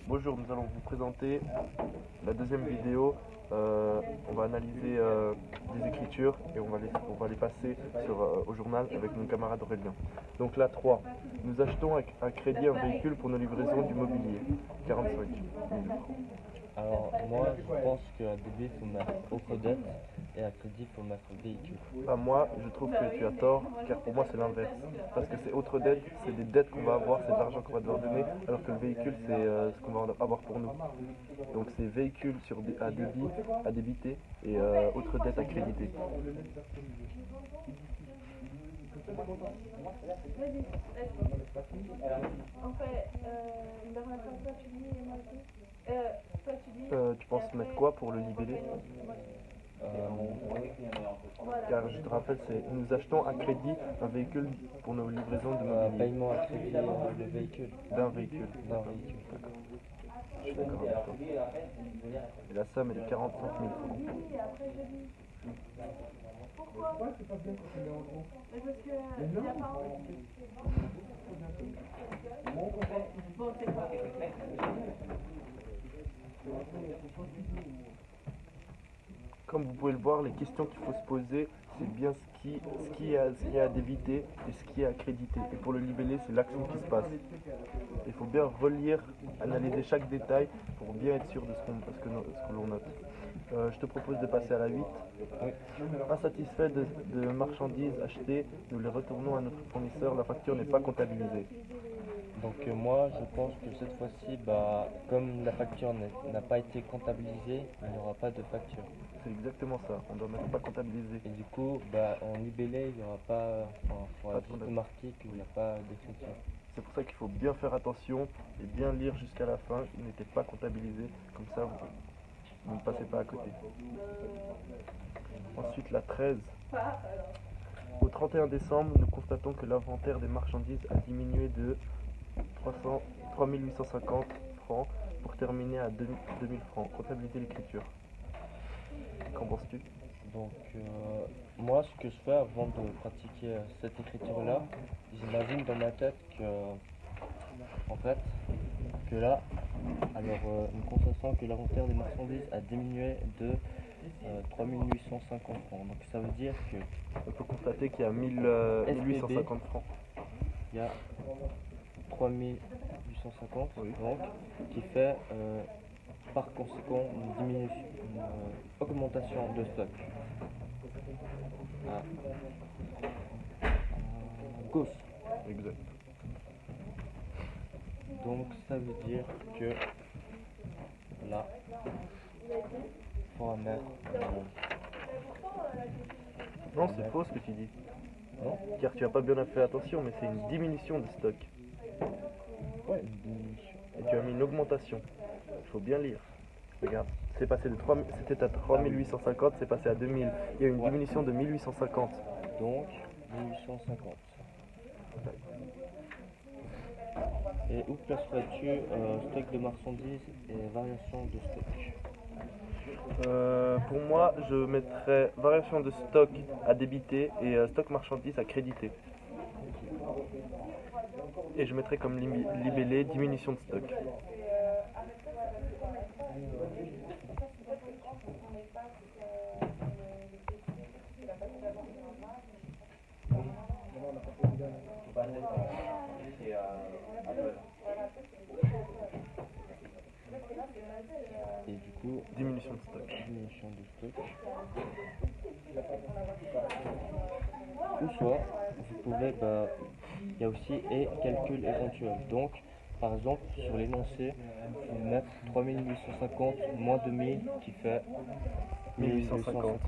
Bonjour, nous allons vous présenter la deuxième vidéo. On va analyser des écritures et on va les passer au journal avec mon camarade Aurélien. Donc la 3, nous achetons à crédit un véhicule pour nos livraisons du mobilier, 45 000 francs. Alors moi je pense qu'à débit il faut mettre autre dette et à crédit il faut mettre véhicule. Bah, moi, je trouve que tu as tort, car pour moi c'est l'inverse. Parce que c'est autre dette, c'est des dettes qu'on va avoir, c'est de l'argent qu'on va devoir donner, alors que le véhicule c'est ce qu'on va avoir pour nous. Donc c'est véhicule à débiter et autre dette à créditer. Tu penses mettre quoi pour le libellé? Car je te rappelle, nous achetons à crédit un véhicule pour nos livraisons de mobilier. Paiement à crédit le véhicule. D'un véhicule. D'un véhicule. Je suis d'accord avec toi. Et la somme est de 45 000 francs. Pourquoi c'est pas bien quand on est en gros? Parce que il n'y a pas bon, c'est pas. Comme vous pouvez le voir, les questions qu'il faut se poser, c'est bien ce qui est à débiter et ce qui est à créditer. Et pour le libellé, c'est l'action qui se passe. Il faut bien relire, analyser chaque détail pour bien être sûr de ce que l'on note. Je te propose de passer à la 8. Oui. Insatisfait de marchandises achetées, nous les retournons à notre fournisseur, la facture n'est pas comptabilisée. Donc moi je pense que cette fois-ci, comme la facture n'a pas été comptabilisée, il n'y aura pas de facture. C'est exactement ça, on ne doit même pas comptabiliser. Et du coup, en libellé, il n'y aura pas, il faudra juste marquer qu'il n'y a pas d'écriture. C'est pour ça qu'il faut bien faire attention et bien lire jusqu'à la fin, il n'était pas comptabilisé, comme ça vous ne passez pas à côté. Ensuite la 13. Au 31 décembre, nous constatons que l'inventaire des marchandises a diminué de 3 850 francs pour terminer à 2 000 francs. Comptabilité l'écriture. Qu'en penses-tu? Donc moi ce que je fais avant de pratiquer cette écriture là, j'imagine dans ma tête que là, nous constatons que l'inventaire des marchandises a diminué de 3 850 francs. Donc ça veut dire que on peut constater qu'il y a 1850 francs. Il y a 3 850, oui. Donc, qui fait par conséquent une augmentation de stock à gauche. Exact. Donc ça veut dire que là, il faudra mettre... Non, c'est faux ce que tu dis. Non, car tu n'as pas bien fait attention, mais c'est une diminution de stock. Ouais, une diminution. Et tu as mis une augmentation. Il faut bien lire. Regarde, c'est passé de c'était à 3850, c'est passé à 2000. Il y a une diminution de 1850. Donc 1850. Et où placerais-tu stock de marchandises et variation de stock? Pour moi, je mettrais variation de stock à débiter et stock marchandises à créditer. Et je mettrais comme libellé diminution de stock. Et du coup, diminution de stock. Ou soit, vous pouvez, il y a aussi et calcul éventuel. Donc, par exemple, sur l'énoncé, vous mettre 3850 moins 2000 qui fait 1850.